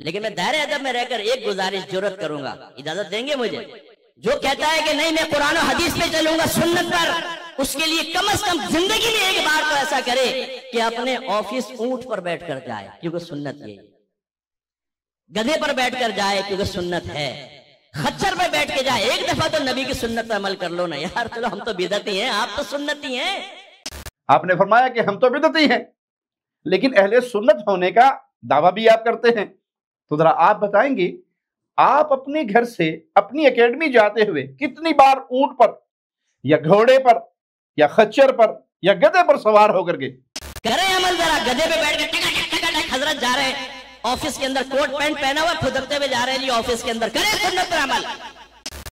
لیکن میں دائرے ادب میں رہ کر ایک گزارش جرت کروں گا، اجازت دیں گے مجھے؟ جو کہتا ہے کہ نہیں میں قرآن و حدیث پہ چلوں گا سنت پر، اس کے لیے کم از کم زندگی میں ایک بار تو ایسا کرے کہ اپنے آفس اونٹ پر بیٹھ کر جائے، کیونکہ سنت یہ ہے، گدھے پر بیٹھ کر جائے کیونکہ سنت ہے، خچر پہ بیٹھ کے جائے، ایک دفعہ تو نبی کی سنت پر عمل کر لو نا یار۔ چلو ہم تو بدعتی ہیں، آپ تو سنتی ہیں۔ آپ نے فرمایا کہ ہم تو بدعتی ہیں، لیکن اہل سنت ہونے کا دعویٰ بھی آپ کرتے ہیں، تو ذرا آپ بتائیں گے آپ اپنے گھر سے اپنی اکیڈمی جاتے ہوئے کتنی بار اونٹ پر یا گھوڑے پر یا خچر پر یا گدھے پر سوار ہو کر گئے؟ کریں عمل ذرا، گدھے پہ بیٹھ کے حضرت جا رہے ہیں آفس کے اندر، کوٹ پینٹ پہنا ہوا پھدکتے ہوئے جا رہے ہیں جی آفس کے اندر، کریں سنت پر عمل۔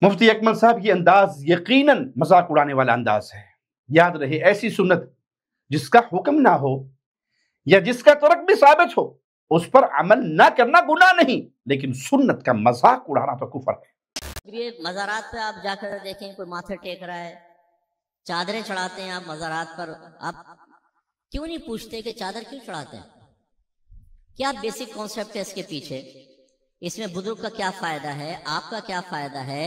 مفتی اکمل صاحب یہ انداز یقیناً مذاق اڑانے والا انداز ہے۔ یاد رہے ایسی سنت جس کا حکم نہ ہو یا جس کا ترک بھی ثابت ہو اس پر عمل نہ کرنا گناہ نہیں، لیکن سنت کا مذاق اڑانا تو کفر ہے۔ یہ مزارات پہ آپ جا کر دیکھیں کوئی ماتھے ٹیک رہا ہے، چادریں چڑھاتے ہیں آپ مزارات پر، آپ کیوں نہیں پوچھتے کہ چادر کیوں چڑھاتے ہیں؟ کیا بیسک کانسیپٹ ہے اس کے پیچھے؟ اس میں بزرگ کا کیا فائدہ ہے، آپ کا کیا فائدہ ہے؟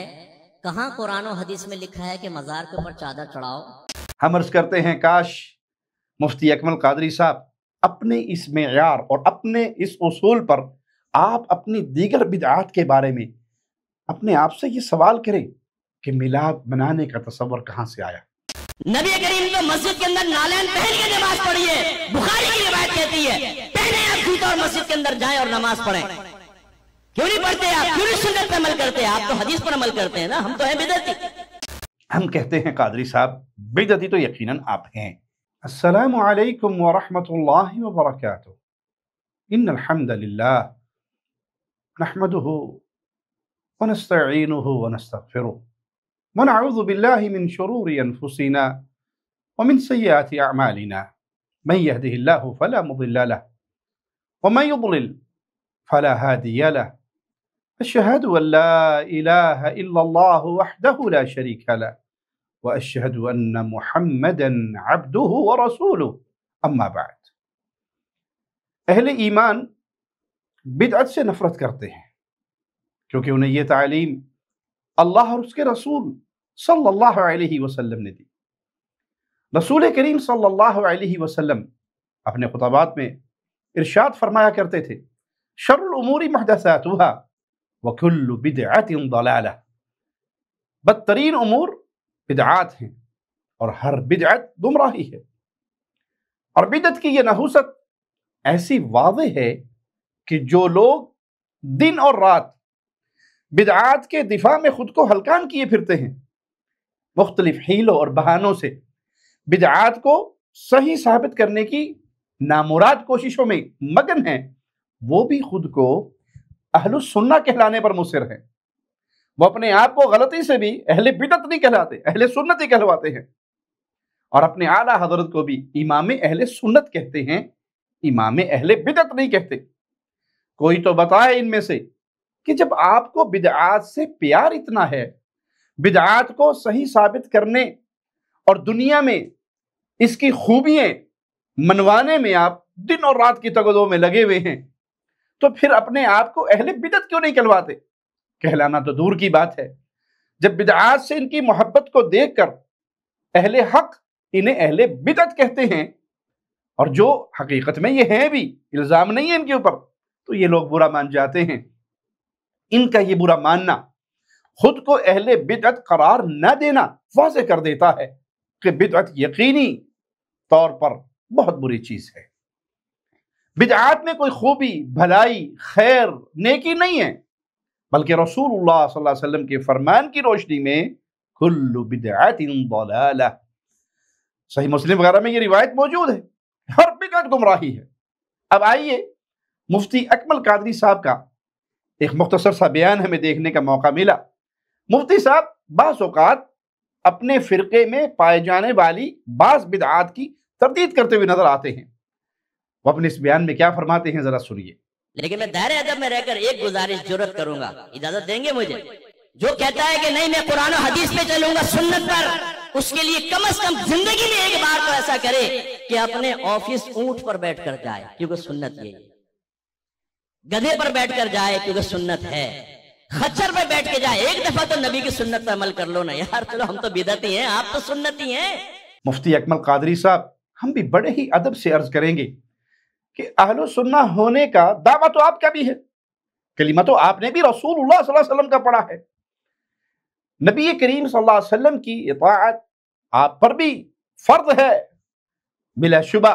کہاں قرآن و حدیث میں لکھا ہے کہ مزار کے اوپر چادر چڑھاؤ؟ ہم عرض کرتے ہیں کاش مفتی اکمل قادری صاحب اپنے اس معیار اور اپنے اس اصول پر آپ اپنی دیگر بدعات کے بارے میں اپنے آپ سے یہ سوال کریں کہ میلاد منانے کا تصور کہاں سے آیا؟ نبی کریم تو مسجد کے اندر نالین پہن کے نماز پڑھی ہے، بخاری کی روایت کہتی ہے پہنے آپ جوتا اور مسجد کے اندر جائیں اور نماز پڑھیں۔ کیوں نہیں پڑھتے آپ؟ کیوں نہیں سنت پر عمل کرتے؟ آپ تو حدیث پر عمل کرتے ہیں نا، ہم تو ہیں بدعتی۔ ہم کہتے ہیں قادری صاحب بدعتی تو یقیناً آپ ہیں۔ السلام علیکم ورحمۃ اللہ وبرکاتہ۔ ان الحمد للہ نحمده ونستعینه ونستغفره ونعوذ باللہ من شرور انفسنا ومن سیئات اعمالنا من يهده الله فلا مضل له ومن يضلل فلا هادي له أشهد أن لا إله إلا الله وحده لا شريك له وأشهد أن محمدا عبده ورسوله أما بعد۔ اہل ایمان بدعت سے نفرت کرتے ہیں کیونکہ انہیں یہ تعلیم اللہ اور اس کے رسول صلی اللہ علیہ وسلم نے دی۔ رسول کریم صلی اللہ علیہ وسلم اپنے خطبات میں ارشاد فرمایا کرتے تھے شر الامور محدثاتها وکل بدعت ضلالہ، بدترین امور بدعات ہیں اور ہر بدعت گمراہی ہے۔ اور بدعت کی یہ نحوست ایسی واضح ہے کہ جو لوگ دن اور رات بدعات کے دفاع میں خود کو ہلکان کیے پھرتے ہیں، مختلف حیلوں اور بہانوں سے بدعات کو صحیح ثابت کرنے کی نامراد کوششوں میں مگن ہیں، وہ بھی خود کو اہل السنہ کہلانے پر مصر ہیں۔ وہ اپنے آپ کو غلطی سے بھی اہل بدعت نہیں کہلاتے، اہل سنت ہی کہلواتے ہیں، اور اپنے اعلیٰ حضرت کو بھی امام اہل سنت کہتے ہیں، امام اہل بدعت نہیں کہتے۔ کوئی تو بتائے ان میں سے کہ جب آپ کو بدعات سے پیار اتنا ہے، بدعات کو صحیح ثابت کرنے اور دنیا میں اس کی خوبیاں منوانے میں آپ دن اور رات کی تگدو میں لگے ہوئے ہیں، تو پھر اپنے آپ کو اہل بدعت کیوں نہیں کہلواتے؟ کہلانا تو دور کی بات ہے، جب بدعات سے ان کی محبت کو دیکھ کر اہل حق انہیں اہل بدعت کہتے ہیں، اور جو حقیقت میں یہ ہیں بھی، الزام نہیں ہے ان کے اوپر، تو یہ لوگ برا مان جاتے ہیں۔ ان کا یہ برا ماننا خود کو اہل بدعت قرار نہ دینا واضح کر دیتا ہے کہ بدعت یقینی طور پر بہت بری چیز ہے۔ بدعات میں کوئی خوبی، بھلائی، خیر، نیکی نہیں ہے، بلکہ رسول اللہ صلی اللہ علیہ وسلم کے فرمان کی روشنی میں کل بدعت ضلالہ، صحیح مسلم وغیرہ میں یہ روایت موجود ہے، ہر بدعت گمراہی ہے۔ اب آئیے مفتی اکمل قادری صاحب کا ایک مختصر سا بیان ہمیں دیکھنے کا موقع ملا۔ مفتی صاحب بعض اوقات اپنے فرقے میں پائے جانے والی بعض بدعات کی تردید کرتے ہوئے نظر آتے ہیں۔ وہ اپنے اس بیان میں کیا فرماتے ہیں ذرا سنیے۔ لیکن میں دائرے ادب میں رہ کر ایک گزارش جرت کروں گا، اجازت دیں گے مجھے؟ جو کہتا ہے کہ نہیں میں قرآن و حدیث پہ چلوں گا سنت پر، اس کے لیے کم از کم زندگی میں ایک بار تو ایسا کرے کہ اپنے آفس اونٹ پر بیٹھ کر جائے، کیونکہ سنت یہ ہے، گدھے پر بیٹھ کر جائے کیونکہ سنت ہے، خچر پہ بیٹھ کے جائے، ایک دفعہ تو نبی کی سنت پر عمل کر لو نا یار، چلو ہم تو بدعتی ہیں، آپ تو سنتی ہیں۔ مفتی اکمل قادری صاحب، ہم بھی بڑے ہی ادب سے عرض کریں گے کہ اہل سنہ ہونے کا دعویٰ تو آپ کا بھی ہے، کلمہ تو آپ نے بھی رسول اللہ صلی اللہ علیہ وسلم کا پڑھا ہے، نبی کریم صلی اللہ علیہ وسلم کی اطاعت آپ پر بھی فرض ہے، بلا شبہ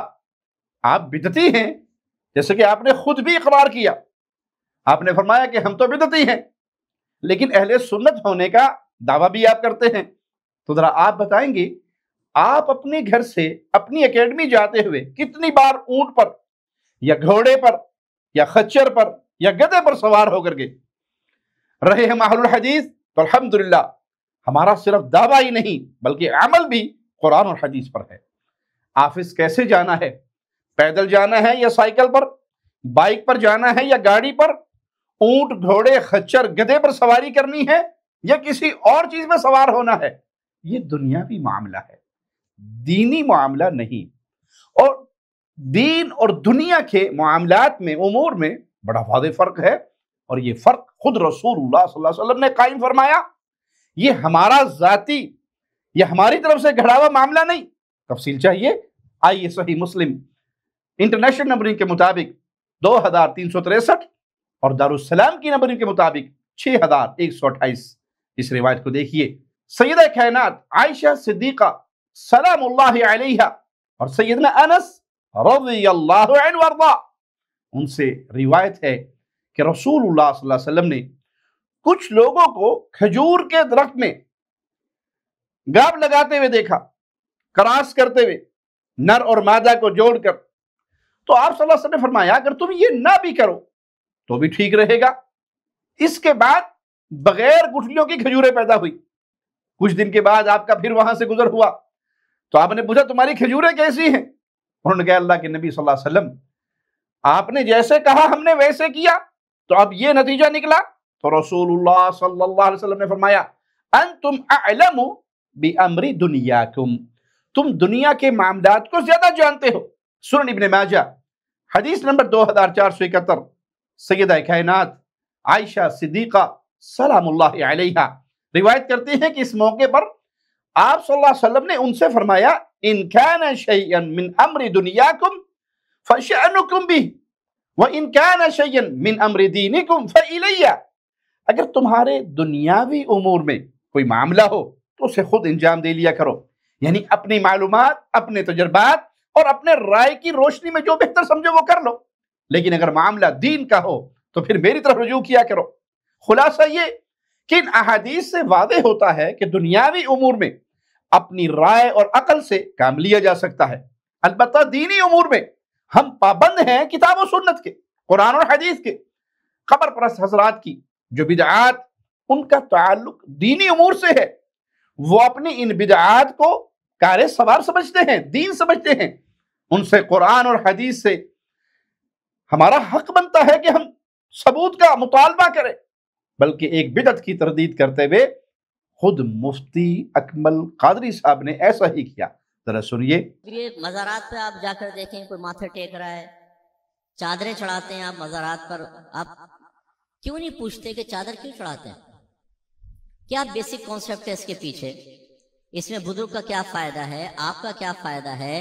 آپ بدعتی ہیں، جیسے کہ آپ نے خود بھی اقرار کیا، آپ نے فرمایا کہ ہم تو بدعتی ہیں، لیکن اہل سنت ہونے کا دعویٰ بھی آپ کرتے ہیں۔ تو ذرا آپ بتائیں گے، آپ اپنے گھر سے اپنی اکیڈمی جاتے ہوئے کتنی بار اونٹ پر یا گھوڑے پر یا خچر پر یا گدھے پر سوار ہو کر گئے؟ رہے ہم اہل الحدیث تو الحمدللہ ہمارا صرف دعویٰ ہی نہیں بلکہ عمل بھی قرآن اور حدیث پر ہے۔ آفس کیسے جانا ہے؟ پیدل جانا ہے یا سائیکل پر؟ بائک پر جانا ہے یا گاڑی پر؟ اونٹ، گھوڑے، خچر، گدھے پر سواری کرنی ہے یا کسی اور چیز میں سوار ہونا ہے؟ یہ دنیاوی معاملہ ہے، دینی معاملہ نہیں۔ اور دین اور دنیا کے معاملات میں، امور میں بڑا واضح فرق ہے، اور یہ فرق خود رسول اللہ صلی اللہ علیہ وسلم نے قائم فرمایا۔ یہ ہمارا ذاتی یا ہماری طرف سے گھڑا ہوا معاملہ نہیں۔ تفصیل چاہیے؟ آئیے صحیح مسلم انٹرنیشنل نمبرنگ کے مطابق 2363 اور دارالسلام کی نمبرنگ کے مطابق 6128 اس روایت کو دیکھیے۔ سیدہ کائنات عائشہ صدیقہ سلام اللہ علیہا اور سیدنا انس رضی اللہ عنہ وارضا، ان سے روایت ہے کہ رسول اللہ صلی اللہ علیہ وسلم نے کچھ لوگوں کو کھجور کے درخت میں گاب لگاتے ہوئے دیکھا، کراس کرتے ہوئے، نر اور مادہ کو جوڑ کر۔ تو آپ صلی اللہ علیہ وسلم نے فرمایا اگر تم یہ نہ بھی کرو تو بھی ٹھیک رہے گا۔ اس کے بعد بغیر گٹھلیوں کی کھجوریں پیدا ہوئی۔ کچھ دن کے بعد آپ کا پھر وہاں سے گزر ہوا تو آپ نے پوچھا تمہاری کھجوریں کیسی ہیں؟ انہوں نے کہا اللہ کے نبی صلی اللہ علیہ وسلم آپ نے جیسے کہا ہم نے ویسے کیا، تو اب یہ نتیجہ نکلا۔ تو رسول اللہ صلی اللہ علیہ وسلم نے فرمایا انتم اعلم بامر دنیاکم، تم دنیا کے معاملات کو زیادہ جانتے ہو۔ سنن ابن ماجہ حدیث نمبر 2471، سیدہ کائنات عائشہ صدیقہ سلام اللہ علیہا روایت کرتے ہیں کہ اس موقع پر آپ صلی اللہ علیہ وسلم نے ان سے فرمایا ان کان شیئا من امر دنیاکم فشأنکم بہ وان کان شیئا من امر دینکم فإلی، اگر تمہارے دنیاوی امور میں کوئی معاملہ ہو تو اسے خود انجام دے لیا کرو، یعنی اپنی معلومات، اپنے تجربات اور اپنے رائے کی روشنی میں جو بہتر سمجھو وہ کر لو، لیکن اگر معاملہ دین کا ہو تو پھر میری طرف رجوع کیا کرو۔ خلاصہ یہ کہ ان احادیث سے واضح ہوتا ہے کہ دنیاوی امور میں اپنی رائے اور عقل سے کام لیا جا سکتا ہے، البتہ دینی امور میں ہم پابند ہیں کتاب و سنت کے، قرآن اور حدیث کے۔ قبر پرست حضرات کی جو بدعات ان کا تعلق دینی امور سے ہے، وہ اپنی ان بدعات کو کار سوار سمجھتے ہیں، دین سمجھتے ہیں۔ ان سے قرآن اور حدیث سے ہمارا حق بنتا ہے کہ ہم ثبوت کا مطالبہ کریں، بلکہ ایک بدعت کی تردید کرتے ہوئے خود مفتی اکمل قادری صاحب نے ایسا ہی کیا۔ ذرا سنیے۔ یہ مزارات پہ آپ جا کر دیکھیں، کوئی ماتھے ٹیک رہا ہے، چادریں چڑھاتے ہیں آپ مزارات پر، آپ کیوں نہیں پوچھتے کہ چادر کیوں چڑھاتے ہیں؟ کیا بیسک کانسیپٹ ہے اس کے پیچھے؟ اس میں بزرگ کا کیا فائدہ ہے؟ آپ کا کیا فائدہ ہے؟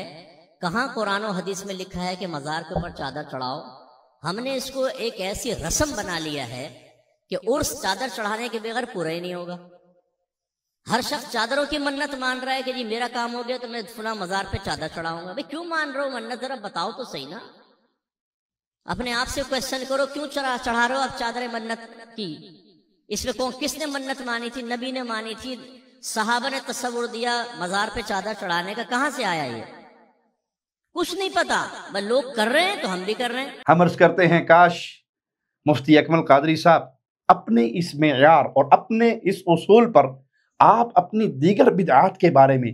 کہاں قرآن و حدیث میں لکھا ہے کہ مزار کے اوپر چادر چڑھاؤ؟ ہم نے اس کو ایک ایسی رسم بنا لیا ہے کہ عرس چادر چڑھانے کے بغیر پورا ہی نہیں ہوگا۔ ہر شخص چادروں کی منت مان رہا ہے کہ جی میرا کام ہو گیا تو میں فلاں مزار پہ چادر چڑھاؤں گا۔ بھائی کیوں مان رہے ہو منت؟ ذرا بتاؤ تو صحیح نا، اپنے آپ سے کوشچن کرو، کیوں چڑھا رہے ہو آپ چادر منت کی؟ اس میں کس نے منت مانی تھی؟ نبی نے مانی تھی، صحابہ نے تصور دیا مزار پہ چادر چڑھانے کا، کہاں سے آیا یہ؟ کچھ نہیں پتا، بس لوگ کر رہے ہیں تو ہم بھی کر رہے ہیں۔ ہم عرض کرتے ہیں کاش مفتی اکمل قادری صاحب اپنے اس معیار اور اپنے اس اصول پر آپ اپنی دیگر بدعات کے بارے میں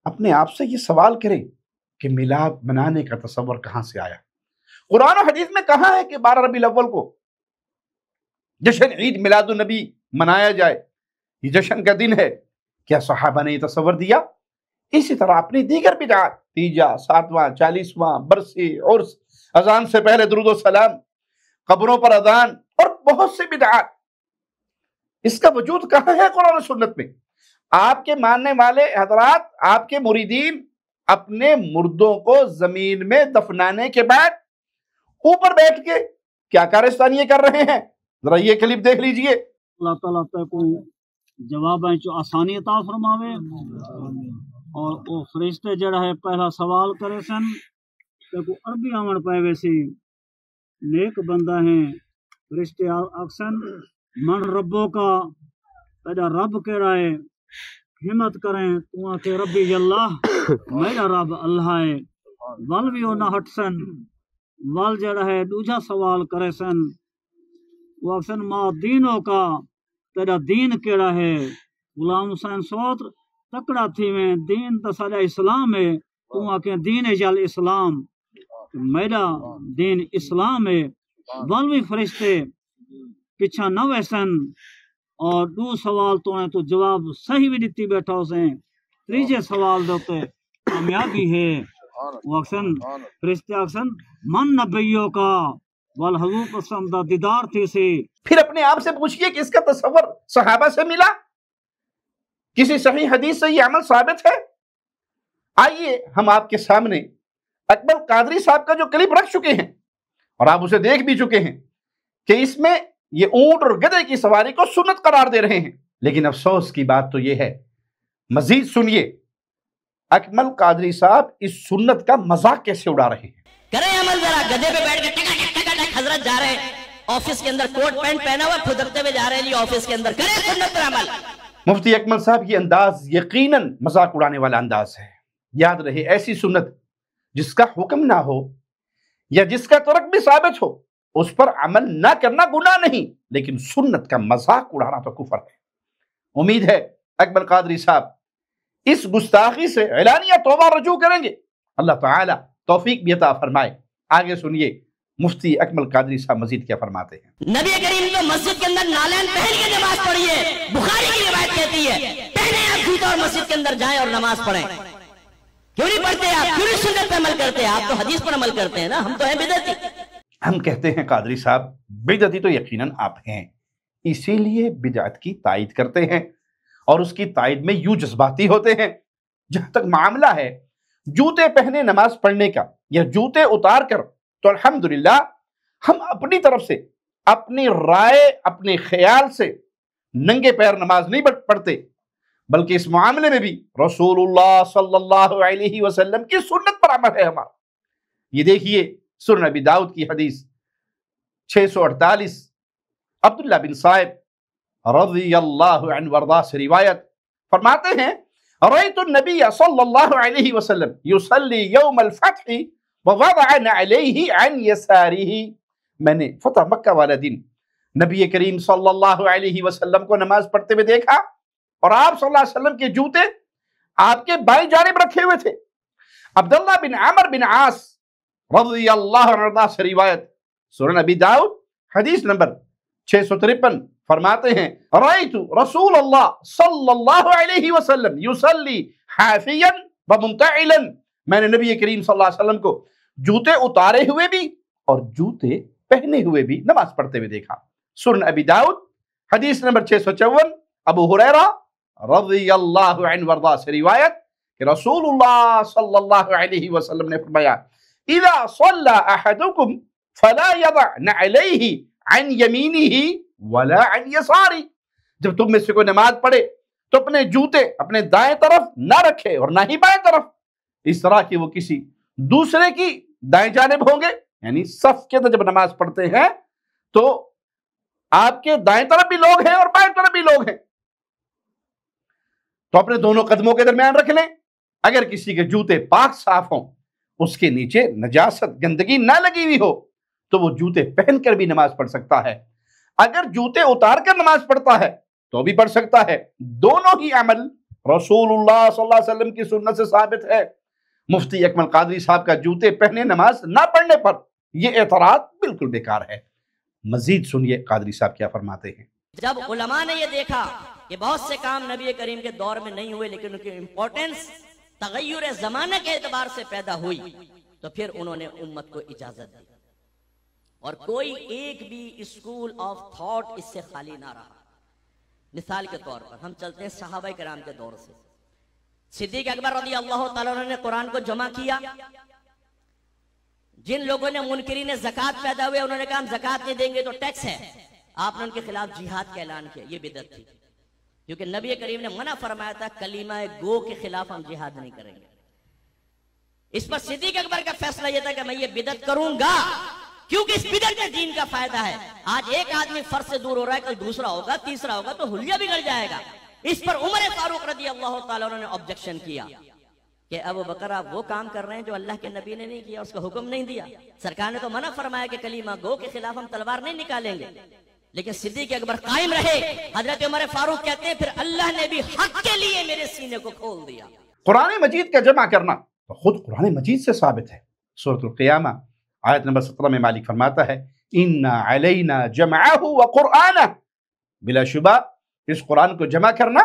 اپنے آپ سے یہ سوال کریں کہ میلاد منانے کا تصور کہاں سے آیا؟ قرآن و حدیث میں کہاں ہے کہ 12 ربیع الاول کو جشن عید میلاد النبی منایا جائے؟ یہ جشن کا دن ہے، کیا صحابہ نے یہ تصور دیا؟ اسی طرح اپنی دیگر بدعات، تیجا، 7واں، 40واں، برسی، عرس، اذان سے پہلے درود و سلام، قبروں پر اذان اور بہت سے بدعات. اس کا وجود کہاں ہے قرآن و سنت میں؟ آپ کے ماننے والے حضرات، آپ کے مریدین اپنے مردوں کو زمین میں دفنانے کے بعد اوپر بیٹھ کے کیا کارستانیے کر رہے ہیں؟ ذرا یہ کلپ دیکھ لیجئے. اللہ تعالیٰ تے کوئی جواب ہے جو آسانی عطا فرماوے، اور وہ فرشتے جڑا ہے پہلا سوال کرے سن تے کو عربی آمن پے ویسی نیک بندہ ہیں. فرشتے آکسن من ربوں کا، تیرا رب کیڑا ہے؟ ہمت کریں تو آکے ربی اللہ، میرا رب اللہ ہے. ول بھی نہ ہٹ سن، ول جڑا ہے دوجا سوال کرے سن، وہ آکسن ما دینوں کا، تیرا دین کیڑا ہے؟ غلام حسین سوتر تکڑا تھی میں دین تا سارا اسلام ہے، تو آکے دین جل اسلام، میرا دین اسلام ہے. ول بھی فرشتے پیچھا نہ ویسن، اور دو سوال تو ہیں تو جواب صحیح بھی دیتی بیٹھا اسیں. تیجے سوال دوتے کامیابی ہے. وہ اکسن فرشتے اکسن من نبیوں کا، والحضور قسم دا دیدار تھی سی. پھر اپنے آپ سے پوچھئے کہ اس کا تصور صحابہ سے ملا؟ کسی صحیح حدیث سے یہ عمل ثابت ہے؟ آئیے ہم آپ کے سامنے اکمل قادری صاحب کا جو کلپ رکھ چکے ہیں، اور آپ اسے دیکھ بھی چکے ہیں، کہ اس میں یہ اونٹ اور گدھے کی سواری کو سنت قرار دے رہے ہیں. لیکن افسوس کی بات تو یہ ہے، مزید سنیے اکمل قادری صاحب اس سنت کا مذاق کیسے اڑا رہے ہیں. کریں عمل ذرا، گدھے پہ بیٹھ کے ٹک ٹک ٹک حضرت جا رہے ہیں آفس کے اندر، کوٹ پینٹ پہنا ہوا کھدکتے ہوئے جا رہے ہیں جی آفس کے اندر. کریں سنت پر عمل. مفتی اکمل صاحب یہ انداز یقیناً مذاق اڑانے والا انداز ہے. یاد رہے، ایسی سنت جس کا حکم نہ ہو یا جس کا ترک بھی ثابت ہو، اس پر عمل نہ کرنا گناہ نہیں، لیکن سنت کا مذاق اڑانا تو کفر ہے. امید ہے اکمل قادری صاحب اس گستاخی سے اعلانیہ توبہ رجوع کریں گے. اللہ تعالی توفیق بھی عطا فرمائے. آگے سنیے مفتی اکمل قادری صاحب مزید کیا فرماتے ہیں. نبی کریم تو مسجد کے اندر نالین پہن کے نماز پڑھی ہے. بخاری کی روایت کہتی ہے پہنے آپ جوتا اور مسجد کے اندر جائیں اور نماز پڑھیں. کیوں نہیں پڑھتے آپ؟ کیوں نہیں سنت پر عمل کرتے؟ آپ تو حدیث پر عمل کرتے ہیں نا، ہم تو ہیں بدعتی. ہم کہتے ہیں قادری صاحب بدعتی تو یقیناً آپ ہیں، اسی لیے بدعت کی تائید کرتے ہیں، اور اس کی تائید میں یوں جذباتی ہوتے ہیں. جہاں تک معاملہ ہے جوتے پہنے نماز پڑھنے کا یا جوتے اتار کر، تو الحمدللہ ہم اپنی طرف سے اپنی رائے اپنے خیال سے ننگے پیر نماز نہیں پڑھتے، بلکہ اس معاملے میں بھی رسول اللہ صلی اللہ علیہ وسلم کی سنت پر عمل ہے ہمارا. یہ دیکھیے سنن ابی داؤد کی حدیث 648 عبداللہ بن صائب رضی اللہ عنہ وارضاہ سے روایت فرماتے ہیں رأيت النبي صلى الله عليه وسلم يصلي يوم الفتح ووضع عليه عن يساره. میں نے فتح مکہ والا دن نبی کریم صلی اللہ علیہ وسلم کو نماز پڑھتے ہوئے دیکھا، اور آپ صلی اللہ علیہ وسلم کے جوتے آپ کے بائیں جانب رکھے ہوئے تھے. عبداللہ بن عمر بن عاص رضی اللہ عنہ سے روایت سنن ابی داؤد حدیث نمبر 653 فرماتے ہیں رأیت رسول اللہ صلی اللہ علیہ وسلم یصلی حافیا ومنتعلا. میں نے نبی کریم صلی اللہ علیہ وسلم کو جوتے اتارے ہوئے بھی اور جوتے پہنے ہوئے بھی نماز پڑھتے ہوئے دیکھا. سنن ابی داؤد حدیث نمبر 654 ابو ہریرہ رضی اللہ عنہ وارضاہ سے روایت کہ رسول اللہ صلی اللہ علیہ وسلم نے فرمایا اذا صلى احدكم فلا يضع نعليه عن يمينه ولا عن يساره. جب تم میں سے کوئی نماز پڑھے تو اپنے جوتے اپنے دائیں طرف نہ رکھے اور نہ ہی بائیں طرف، اس طرح کہ وہ کسی دوسرے کی دائیں جانب ہوں گے. یعنی صف کے اندر جب نماز پڑھتے ہیں تو آپ کے دائیں طرف بھی لوگ ہیں اور بائیں طرف بھی لوگ ہیں، تو اپنے دونوں قدموں کے درمیان رکھ لیں. اگر کسی کے جوتے پاک صاف ہوں، اس کے نیچے نجاست گندگی نہ لگی ہوئی ہو، تو وہ جوتے پہن کر بھی نماز پڑھ سکتا ہے. اگر جوتے اتار کر نماز پڑھتا ہے تو بھی پڑھ سکتا ہے. دونوں ہی عمل رسول اللہ صلی اللہ علیہ وسلم کی سنت سے ثابت ہے. مفتی اکمل قادری صاحب کا جوتے پہنے نماز نہ پڑھنے پر یہ اعتراض بالکل بیکار ہے. مزید سنیے قادری صاحب کیا فرماتے ہیں. جب علماء نے یہ دیکھا کہ بہت سے کام نبی کریم کے دور میں نہیں ہوئے لیکن ان کی امپورٹنس تغیر زمانہ کے اعتبار سے پیدا ہوئی، تو پھر انہوں نے امت کو اجازت دی. اور کوئی ایک بھی اسکول آف تھاٹ اس سے خالی نہ رہا۔ مثال کے طور پر ہم چلتے ہیں صحابہ کرام کے دور سے۔ صدیق اکبر رضی اللہ تعالیٰ عنہ نے قرآن کو جمع کیا۔ جن لوگوں نے منکرین زکوٰۃ پیدا ہوئے انہوں نے کہا ہم زکوٰۃ نہیں دیں گے تو ٹیکس ہے، آپ نے ان کے خلاف جہاد کا اعلان کیا، یہ بدعت تھی، کیونکہ نبی کریم نے منع فرمایا تھا کلمہ گو کے خلاف ہم جہاد نہیں کریں گے۔ اس پر صدیق اکبر کا فیصلہ یہ تھا کہ میں یہ بدعت کروں گا، کیونکہ اس بدعت میں دین کا فائدہ ہے۔ آج ایک آدمی فرض سے دور ہو رہا ہے، کل دوسرا ہوگا، تیسرا ہوگا تو حلیہ بگڑ جائے گا۔ اس پر عمر فاروق رضی اللہ تعالیٰ عنہ نے آبجیکشن کیا کہ ابو بکر آپ وہ کام کر رہے ہیں جو اللہ کے نبی نے نہیں کیا، اس کا حکم نہیں دیا۔ سرکار نے تو منع فرمایا کہ کلمہ گو کے خلاف ہم تلوار نہیں نکالیں گے، لیکن صدیق اکبر قائم رہے۔ حضرت عمر فاروق کہتے ہیں پھر اللہ نے بھی حق کے لیے میرے سینے کو کھول دیا۔ قرآن مجید کا جمع کرنا تو خود قرآن مجید سے ثابت ہے۔ سورۃ القیامہ آیت نمبر 17 میں مالک فرماتا ہے اِنَّا عَلَيْنَا جَمْعَهُ وَقُرْآنَهُ، بلا شبہ اس قرآن کو جمع کرنا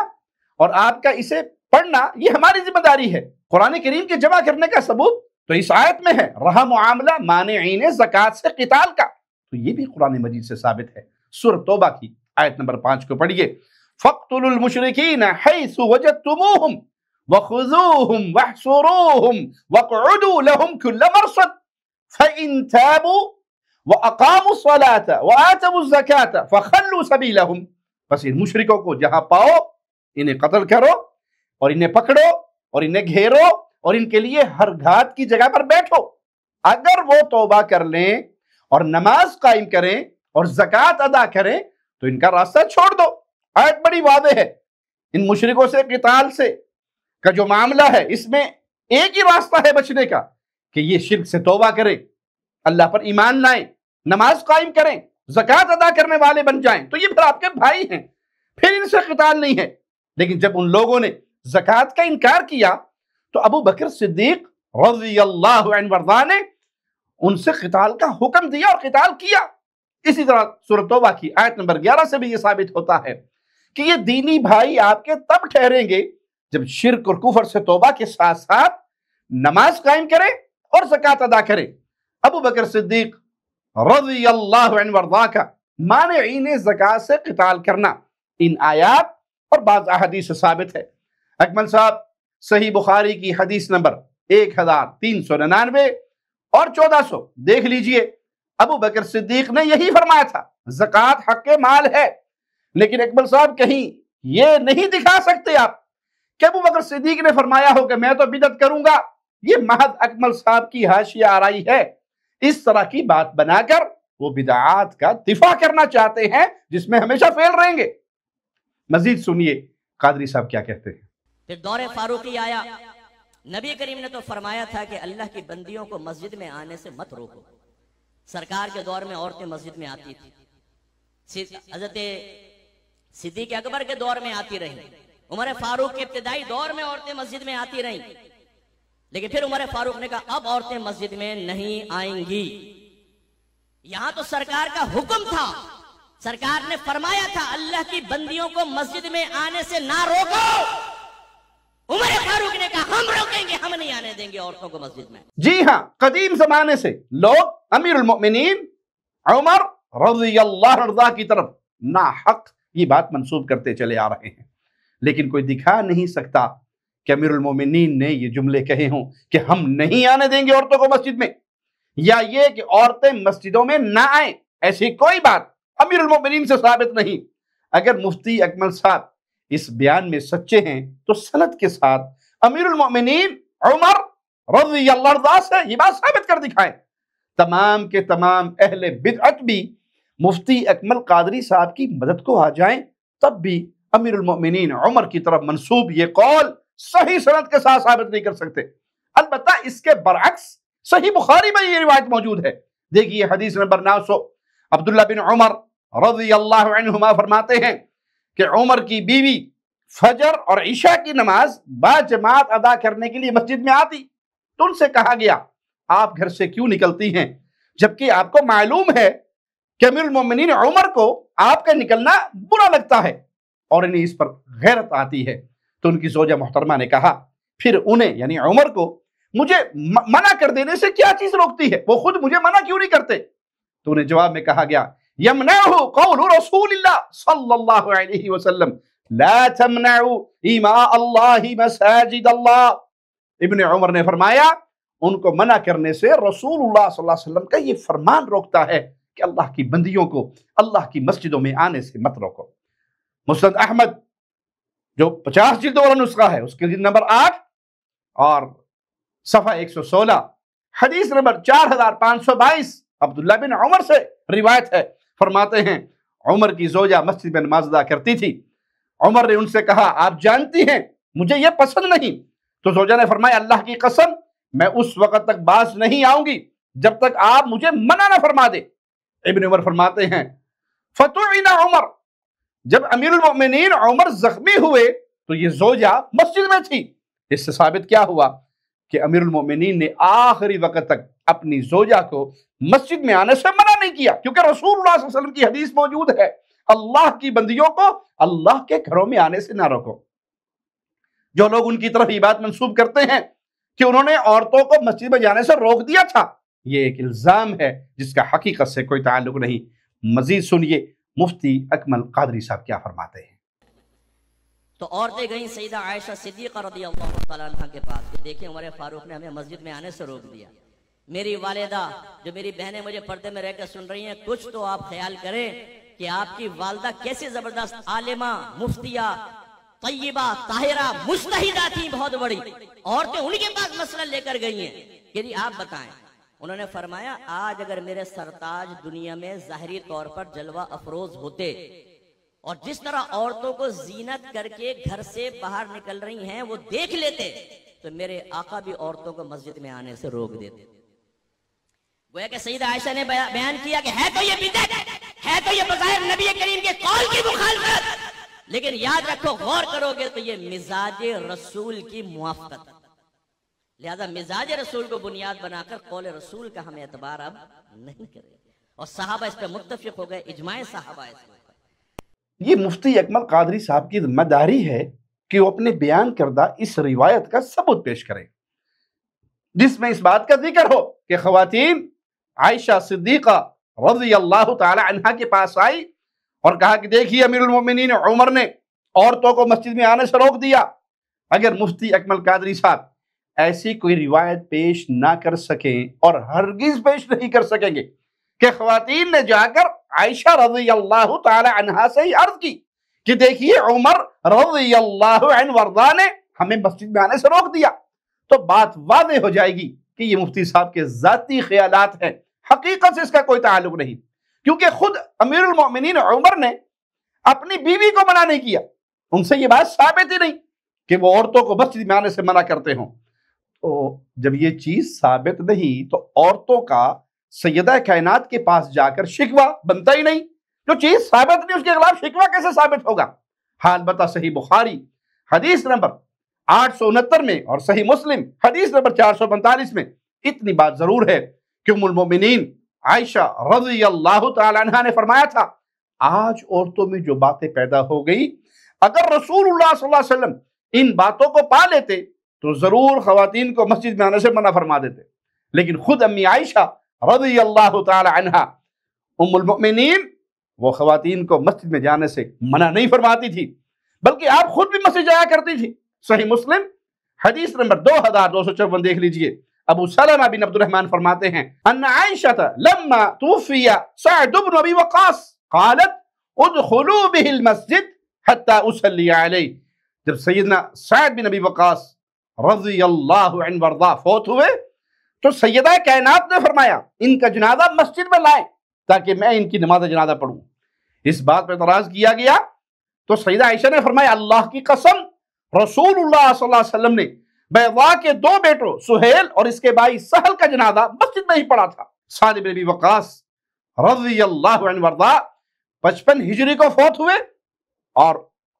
اور آپ کا اسے پڑھنا یہ ہماری ذمہ داری ہے۔ قرآن کریم کے جمع کرنے کا ثبوت تو اس آیت میں ہے، رہا معاملہ مانعین زکوٰۃ سے قتال کا، تو یہ بھی قرآن مجید سے ثابت ہے۔ سورۃ توبہ کی آیت نمبر 5 کو پڑھیے، فَاقْتُلُوا الْمُشْرِكِينَ حَيْثُ وَجَدْتُمُوهُمْ وَخُذُوهُمْ وَاحْصُرُوهُمْ وَاقْعُدُوا لَهُمْ كُلَّ مَرْصَدٍ فَإِن تَابُوا وَأَقَامُوا الصَّلَاةَ وَآتَوُا الزَّكَاةَ فَخَلُّوا سَبِيلَهُمْ، بس ان مشرکوں کو جہاں پاؤ انہیں قتل کرو اور انہیں پکڑو اور انہیں گھیرو اور ان کے لیے ہر گھات کی جگہ پر بیٹھو۔ اگر وہ توبہ کر لیں اور نماز قائم کریں اور زکوٰۃ ادا کریں تو ان کا راستہ چھوڑ دو۔ آیت بڑی واضح ہے۔ ان مشرکوں سے قتال سے کا جو معاملہ ہے اس میں ایک ہی راستہ ہے بچنے کا کہ یہ شرک سے توبہ کریں، اللہ پر ایمان لائیں، نماز قائم کریں، زکوٰۃ ادا کرنے والے بن جائیں، تو یہ پھر آپ کے بھائی ہیں، پھر ان سے قتال نہیں ہے۔ لیکن جب ان لوگوں نے زکوٰۃ کا انکار کیا تو ابو بکر صدیق رضی اللہ عنہ وارضاہ نے ان سے قتال کا حکم دیا اور قتال کیا۔ اسی طرح سورۃ توبہ کی آیت نمبر 11 سے بھی یہ ثابت ہوتا ہے کہ یہ دینی بھائی آپ کے تب ٹھہریں گے جب شرک اور کفر سے توبہ کے ساتھ ساتھ نماز قائم کریں اور زکوٰۃ ادا کریں۔ ابو بکر صدیق رضی اللہ عنہ وارضاہ کا مانعین زکوٰۃ سے قتال کرنا ان آیات اور بعض احادیث سے ثابت ہے۔ اکمل صاحب صحیح بخاری کی حدیث نمبر 1399 اور 1400 دیکھ لیجئے، ابو بکر صدیق نے یہی فرمایا تھا زکوٰۃ حق مال ہے۔ لیکن اکمل صاحب کہیں یہ نہیں دکھا سکتے آپ کہ ابو بکر صدیق نے فرمایا ہو کہ میں تو بدعت کروں گا، یہ محض اکمل صاحب کی حاشیہ آرائی ہے۔ اس طرح کی بات بنا کر وہ بدعات کا دفاع کرنا چاہتے ہیں جس میں ہمیشہ فیل رہیں گے۔ مزید سنیے قادری صاحب کیا کہتے ہیں۔ پھر دور فاروقی آیا، نبی کریم نے تو فرمایا تھا کہ اللہ کی بندیوں کو مسجد میں آنے سے مت روکو۔ سرکار کے دور میں عورتیں مسجد میں آتی تھی، حضرت صدیق اکبر کے دور میں آتی رہیں، عمر فاروق کے ابتدائی دور میں عورتیں مسجد میں آتی رہیں، لیکن پھر عمر فاروق نے کہا اب عورتیں مسجد میں نہیں آئیں گی۔ یہاں تو سرکار کا حکم تھا، سرکار نے فرمایا تھا اللہ کی بندیوں کو مسجد میں آنے سے نہ روکو۔ عمر فاروق نے کہا ہم روکیں گے، ہم نہیں آنے دیں گے عورتوں کو مسجد میں۔ جی ہاں، قدیم زمانے سے لوگ امیر المؤمنین عمر رضی اللہ عنہ کی طرف ناحق یہ بات منسوب کرتے چلے آ رہے ہیں، لیکن کوئی دکھا نہیں سکتا کہ امیر المؤمنین نے یہ جملے کہے ہوں کہ ہم نہیں آنے دیں گے عورتوں کو مسجد میں، یا یہ کہ عورتیں مسجدوں میں نہ آئیں، ایسی کوئی بات امیر المؤمنین سے ثابت نہیں۔ اگر مفتی اکمل صاحب اس بیان میں سچے ہیں تو سند کے ساتھ امیر المؤمنین عمر رضی اللہ عنہ سے یہ بات ثابت کر دکھائیں۔ تمام کے تمام اہل بدعت بھی مفتی اکمل قادری صاحب کی مدد کو آ جائیں، تب بھی امیر المؤمنین عمر کی طرف منسوب یہ قول صحیح سند کے ساتھ ثابت نہیں کر سکتے۔ البتہ اس کے برعکس صحیح بخاری میں یہ روایت موجود ہے۔ دیکھیے حدیث نمبر 900، عبداللہ بن عمر رضی اللہ عنہما فرماتے ہیں کہ عمر کی بیوی فجر اور عشاء کی نماز با جماعت ادا کرنے کے لیے مسجد میں آتی، تو ان سے کہا گیا آپ گھر سے کیوں نکلتی ہیں جبکہ آپ کو معلوم ہے کہ امیر المومنین عمر کو آپ کا نکلنا برا لگتا ہے اور انہیں اس پر غیرت آتی ہے۔ تو ان کی زوجہ محترمہ نے کہا پھر انہیں یعنی عمر کو مجھے منع کر دینے سے کیا چیز روکتی ہے، وہ خود مجھے منع کیوں نہیں کرتے؟ تو انہیں جواب میں کہا گیا یمنعہ قول رسول اللہ صلی اللہ علیہ وسلم لا تمنعوا اماء اللہ مساجد اللہ۔ ابن عمر نے فرمایا ان کو منع کرنے سے رسول اللہ صلی اللہ علیہ وسلم کا یہ فرمان روکتا ہے کہ اللہ کی بندیوں کو اللہ کی مسجدوں میں آنے سے مت روکو۔ مسند احمد جو 50 جلدوں والا نسخہ ہے اس کے جلد نمبر 8 اور صفحہ 116 حدیث نمبر 4522 عبداللہ بن عمر سے روایت ہے، فرماتے ہیں عمر کی زوجہ مسجد میں نماز ادا کرتی تھی، عمر نے ان سے کہا آپ جانتی ہیں مجھے یہ پسند نہیں، تو زوجہ نے فرمایا اللہ کی قسم میں اس وقت تک باز نہیں آؤں گی جب تک آپ مجھے منع نہ فرما دے۔ ابن عمر فرماتے ہیں فتعین عمر، جب امیر المؤمنین عمر زخمی ہوئے تو یہ زوجہ مسجد میں تھی۔ اس سے ثابت کیا ہوا کہ امیر المؤمنین نے آخری وقت تک اپنی زوجہ کو مسجد میں آنے سے منع نہیں کیا، کیونکہ رسول اللہ صلی اللہ علیہ وسلم کی حدیث موجود ہے اللہ کی بندیوں کو اللہ کے گھروں میں آنے سے نہ روکو۔ جو لوگ ان کی طرف یہ بات منسوب کرتے ہیں کہ انہوں نے عورتوں کو مسجد میں جانے سے روک دیا تھا، یہ ایک الزام ہے جس کا حقیقت سے کوئی تعلق نہیں۔ مزید سنیے مفتی اکمل قادری صاحب کیا فرماتے ہیں۔ تو عورتیں گئیں سیدہ عائشہ صدیقہ رضی اللہ تعالیٰ عنہ کے پاس کہ دیکھیں عمر فاروق نے ہمیں مسجد میں آنے سے روک دیا۔ میری والدہ جو میری بہنیں مجھے پردے میں رہ کر سن رہی ہیں، کچھ تو آپ خیال کریں کہ آپ کی والدہ کیسی زبردست عالمہ، مفتیہ، طیبہ، طاہرہ، مجتہدہ تھی بہت بڑی، عورتیں ان کے پاس مسئلہ لے کر گئی ہیں کہ جی آپ بتائیں۔ انہوں نے فرمایا آج اگر میرے سرتاج دنیا میں ظاہری طور پر جلوہ افروز ہوتے اور جس طرح عورتوں کو زینت کر کے گھر سے باہر نکل رہی ہیں وہ دیکھ لیتے تو میرے آقا بھی عورتوں کو مسجد میں آنے سے روک دیتے۔ گویا کہ سیدہ عائشہ نے بیان کیا کہ ہے تو یہ بدعت، ہے تو یہ بظاہر نبی کریم کے قول کی مخالفت، لیکن یاد رکھو غور کرو گے تو یہ مزاج رسول کی موافقت، لہذا مزاج رسول کو بنیاد بنا کر قول رسول کا ہم اعتبار اب نہیں کریں، اور صحابہ اس پہ متفق ہو گئے، اجماع صحابہ اس پہ۔ یہ مفتی اکمل قادری صاحب کی ذمہ داری ہے کہ وہ اپنے بیان کردہ اس روایت کا ثبوت پیش کریں جس میں اس بات کا ذکر ہو کہ خواتین عائشہ صدیقہ رضی اللہ تعالی عنہ کے پاس آئی اور کہا کہ دیکھیے امیر المومنین عمر نے عورتوں کو مسجد میں آنے سے روک دیا۔ اگر مفتی اکمل قادری صاحب ایسی کوئی روایت پیش نہ کر سکیں اور ہرگز پیش نہیں کر سکیں گے کہ خواتین نے جا کر عائشہ رضی اللہ تعالی عنہ سے ہی عرض کی کہ دیکھیے عمر رضی اللہ عنہ وارضاہ نے ہمیں مسجد میں آنے سے روک دیا، تو بات واضح ہو جائے گی کہ یہ مفتی صاحب کے ذاتی خیالات ہیں، حقیقت سے اس کا کوئی تعلق نہیں، کیونکہ خود امیر المؤمنین عمر نے اپنی بیوی کو منع نہیں کیا، ان سے یہ بات ثابت ہی نہیں کہ وہ عورتوں کو مسجد میں آنے سے منع کرتے ہوں۔ تو جب یہ چیز ثابت نہیں تو عورتوں کا سیدہ کائنات کے پاس جا کر شکوہ بنتا ہی نہیں، جو چیز ثابت نہیں اس کے خلاف شکوہ کیسے ثابت ہوگا؟ حال بتا صحیح بخاری حدیث نمبر 869 میں اور صحیح مسلم حدیث نمبر 445 میں اتنی بات ضرور ہے کہ ام المؤمنین عائشہ رضی اللہ تعالی عنہ نے فرمایا تھا آج عورتوں میں جو باتیں پیدا ہو گئی اگر رسول اللہ صلی اللہ علیہ وسلم ان باتوں کو پا لیتے تو ضرور خواتین کو مسجد میں آنے سے منع فرما دیتے، لیکن خود امی عائشہ رضی اللہ تعالی عنہ ام المؤمنین وہ خواتین کو مسجد میں جانے سے منع نہیں فرماتی تھی، بلکہ آپ خود بھی مسجد جایا کرتی تھی۔ صحیح مسلم حدیث نمبر 2254 دیکھ لیجئے، ابو سلمہ بن عبد الرحمن فرماتے ہیں ان عائشہ لما توفی سعد بن ابی وقاص قالت ادخلوا به المسجد حتى اصلی علیہ، جب سیدنا سعد بن ابی وقاص رضی اللہ عنہ وارضاہ فوت ہوئے تو سیدہ کائنات نے فرمایا ان کا جنازہ مسجد میں لائیں تاکہ میں ان کی نماز جنازہ پڑھوں۔ اس بات پہ اعتراض کیا گیا تو سیدہ عائشہ نے فرمایا اللہ کی قسم رسول اللہ صلی اللہ علیہ وسلم نے بیضاء کے 2 بیٹوں سہیل اور اس کے بھائی سہل کا جنازہ مسجد میں ہی پڑھا تھا۔ سعد بن ابی وقاص رضی اللہ عنہ وارضاہ 55 ہجری کو فوت ہوئے اور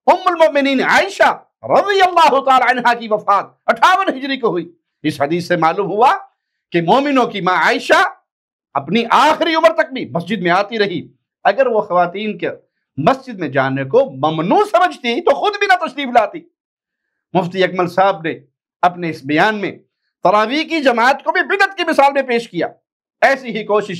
ام المؤمنین عائشہ رضی اللہ تعالی عنہ کی وفات 58 ہجری کو ہوئی۔ اس حدیث سے معلوم ہوا کہ مومنوں کی ماں عائشہ اپنی آخری عمر تک بھی مسجد میں آتی رہی، اگر وہ خواتین کے مسجد میں جانے کو ممنوع سمجھتی تو خود بھی نہ تشریف لاتی۔ مفتی اکمل صاحب نے اپنے اس بیان میں تراویح کی جماعت کو بھی بدعت کی مثال میں پیش کیا۔ ایسی ہی کوشش